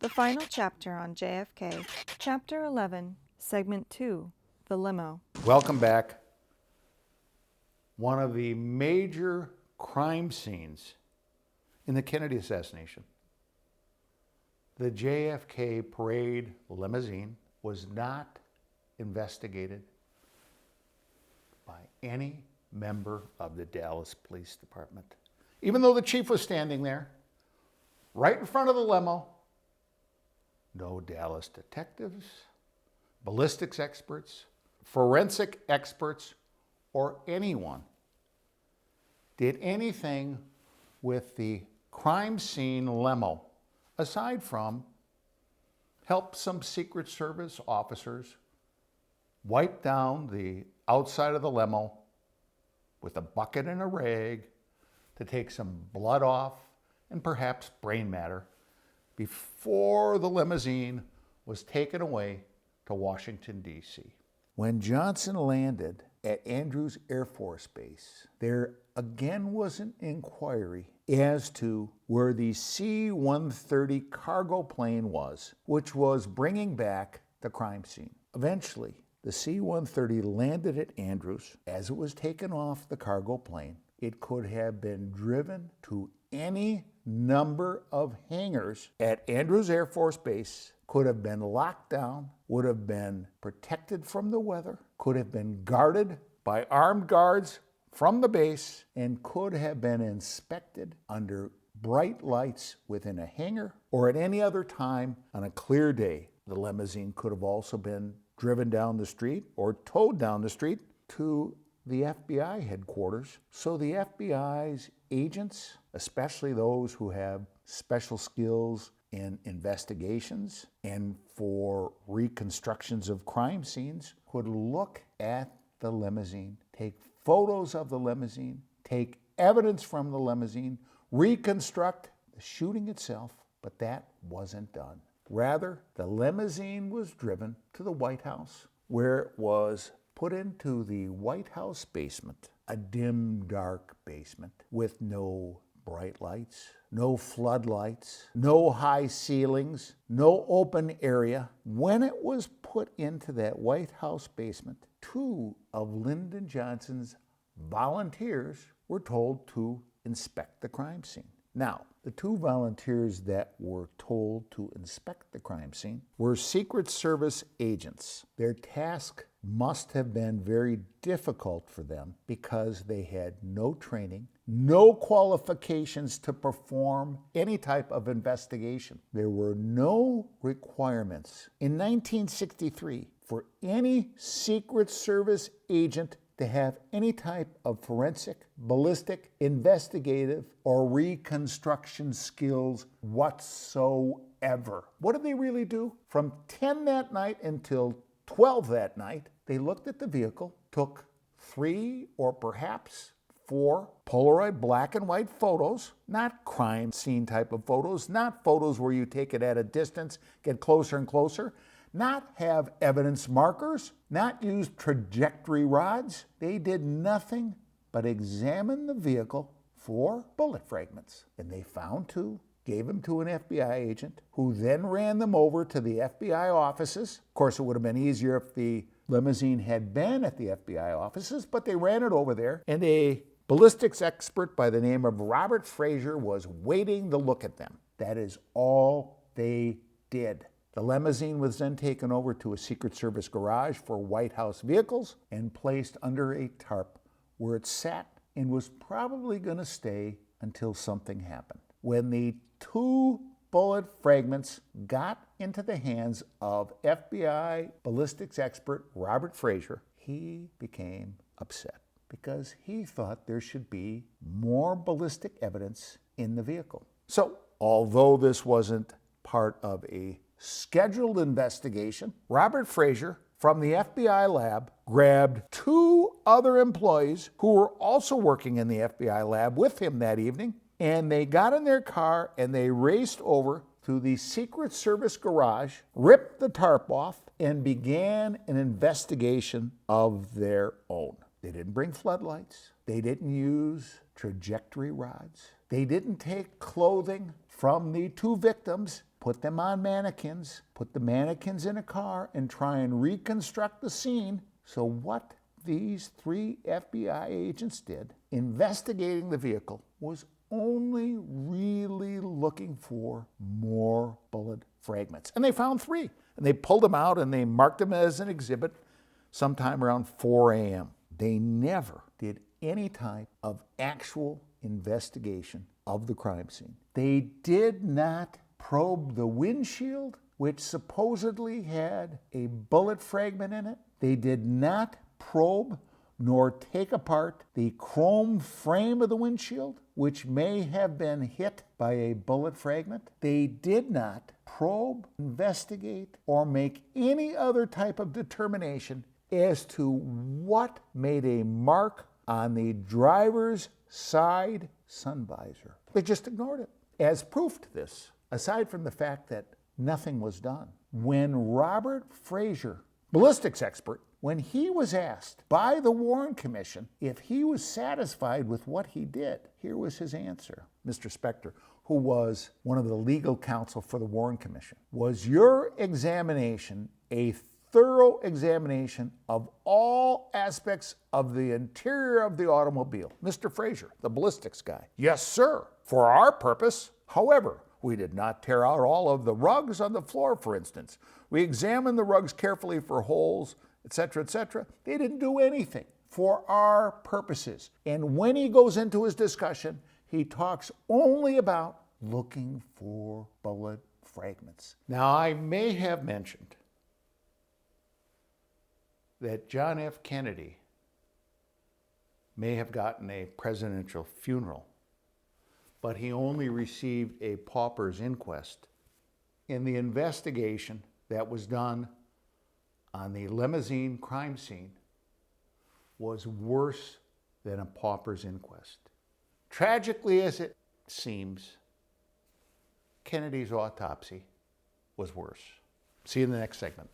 The final chapter on JFK, Chapter 11, Segment 2, The Limo. Welcome back. One of the major crime scenes in the Kennedy assassination. The JFK parade limousine was not investigated by any member of the Dallas Police Department. Even though the chief was standing there, right in front of the limo, no Dallas detectives, ballistics experts, forensic experts, or anyone did anything with the crime scene limo, aside from help some Secret Service officers wipe down the outside of the limo with a bucket and a rag to take some blood off and perhaps brain matter before the limousine was taken away to Washington, D.C. When Johnson landed at Andrews Air Force Base, there again was an inquiry as to where the C-130 cargo plane was, which was bringing back the crime scene. Eventually, the C-130 landed at Andrews. As it was taken off the cargo plane, it could have been driven to any number of hangars at Andrews Air Force Base, could have been locked down, would have been protected from the weather, could have been guarded by armed guards from the base, and could have been inspected under bright lights within a hangar or at any other time on a clear day. The limousine could have also been driven down the street or towed down the street to the FBI headquarters, so the FBI's agents, especially those who have special skills in investigations and for reconstructions of crime scenes, could look at the limousine, take photos of the limousine, take evidence from the limousine, reconstruct the shooting itself, but that wasn't done. Rather, the limousine was driven to the White House, where it was put into the White House basement, a dim, dark basement with no bright lights, no floodlights, no high ceilings, no open area. When it was put into that White House basement, two of Lyndon Johnson's volunteers were told to inspect the crime scene. Now, the two volunteers that were told to inspect the crime scene were Secret Service agents. Their task must have been very difficult for them because they had no training, no qualifications to perform any type of investigation. There were no requirements in 1963 for any Secret Service agent to have any type of forensic, ballistic, investigative, or reconstruction skills whatsoever. What did they really do? From 10 that night until 12 that night, they looked at the vehicle, took 3 or perhaps 4 Polaroid black and white photos, not crime scene type of photos, not photos where you take it at a distance, get closer and closer, not have evidence markers, not use trajectory rods. They did nothing but examine the vehicle for bullet fragments. And they found 2, gave them to an FBI agent, who then ran them over to the FBI offices. Of course, it would have been easier if the limousine had been at the FBI offices, but they ran it over there, and a ballistics expert by the name of Robert Frazier was waiting to look at them. That is all they did. The limousine was then taken over to a Secret Service garage for White House vehicles and placed under a tarp where it sat and was probably going to stay until something happened. When the 2 bullet fragments got into the hands of FBI ballistics expert Robert Frazier, he became upset because he thought there should be more ballistic evidence in the vehicle. So, although this wasn't part of a scheduled investigation, Robert Frazier from the FBI lab grabbed 2 other employees who were also working in the FBI lab with him that evening, and they got in their car and they raced over to the Secret Service garage, ripped the tarp off, and began an investigation of their own. They didn't bring floodlights. They didn't use trajectory rods. They didn't take clothing from the 2 victims, put put them on mannequins, put the mannequins in a car, and try and reconstruct the scene. So what these 3 FBI agents did, investigating the vehicle, was only really looking for more bullet fragments. And they found 3. And they pulled them out and they marked them as an exhibit sometime around 4 a.m. They never did any type of actual investigation of the crime scene. They did not probe the windshield, which supposedly had a bullet fragment in it. They did not probe nor take apart the chrome frame of the windshield, which may have been hit by a bullet fragment. They did not probe, investigate, or make any other type of determination as to what made a mark on the driver's side sun visor. They just ignored it. As proof to this, aside from the fact that nothing was done, when Robert Frazier, ballistics expert, when he was asked by the Warren Commission if he was satisfied with what he did, here was his answer. Mr. Spector, who was one of the legal counsel for the Warren Commission, was your examination a thorough examination of all aspects of the interior of the automobile? Mr. Frazier, the ballistics guy: yes, sir, for our purpose. However, we did not tear out all of the rugs on the floor, for instance. We examined the rugs carefully for holes, etc., etc. They didn't do anything for our purposes. And when he goes into his discussion, he talks only about looking for bullet fragments. Now, I may have mentioned that John F. Kennedy may have gotten a presidential funeral, but he only received a pauper's inquest. In the investigation that was done on the limousine crime scene was worse than a pauper's inquest. Tragically as it seems, Kennedy's autopsy was worse. See you in the next segment.